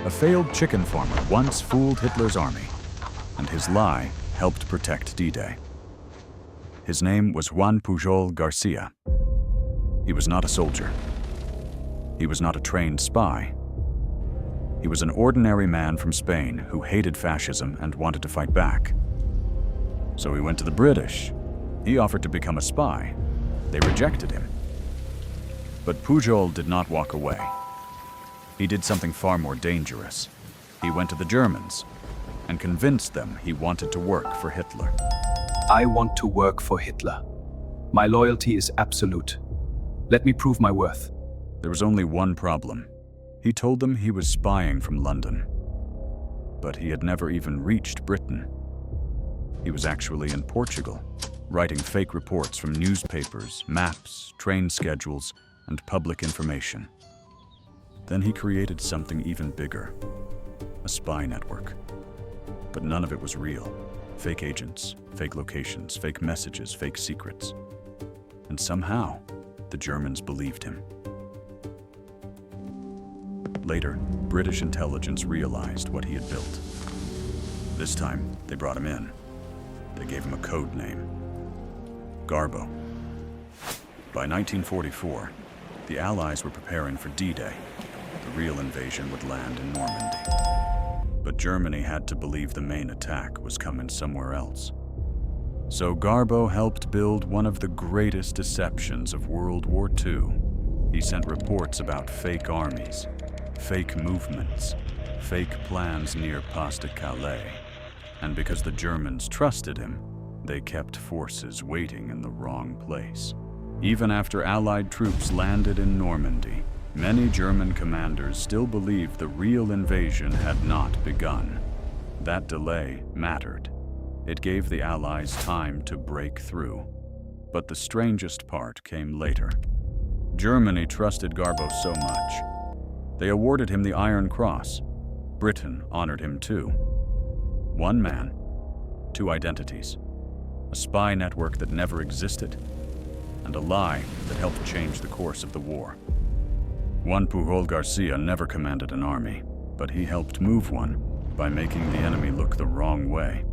A failed chicken farmer once fooled Hitler's army, and his lie helped protect D-Day. His name was Juan Pujol Garcia. He was not a soldier. He was not a trained spy. He was an ordinary man from Spain who hated fascism and wanted to fight back. So he went to the British. He offered to become a spy. They rejected him. But Pujol did not walk away. He did something far more dangerous. He went to the Germans and convinced them he wanted to work for Hitler. I want to work for Hitler. My loyalty is absolute. Let me prove my worth. There was only one problem. He told them he was spying from London, but he had never even reached Britain. He was actually in Portugal, writing fake reports from newspapers, maps, train schedules, and public information. Then he created something even bigger, a spy network. But none of it was real. Fake agents, fake locations, fake messages, fake secrets. And somehow, the Germans believed him. Later, British intelligence realized what he had built. This time, they brought him in. They gave him a code name, Garbo. By 1944, the Allies were preparing for D-Day. The real invasion would land in Normandy. But Germany had to believe the main attack was coming somewhere else. So Garbo helped build one of the greatest deceptions of World War II. He sent reports about fake armies, fake movements, fake plans near Pas-de-Calais. And because the Germans trusted him, they kept forces waiting in the wrong place. Even after Allied troops landed in Normandy, many German commanders still believed the real invasion had not begun. That delay mattered. It gave the Allies time to break through. But the strangest part came later. Germany trusted Garbo so much. They awarded him the Iron Cross. Britain honored him too. One man, two identities. A spy network that never existed, and a lie that helped change the course of the war. Juan Pujol Garcia never commanded an army, but he helped move one by making the enemy look the wrong way.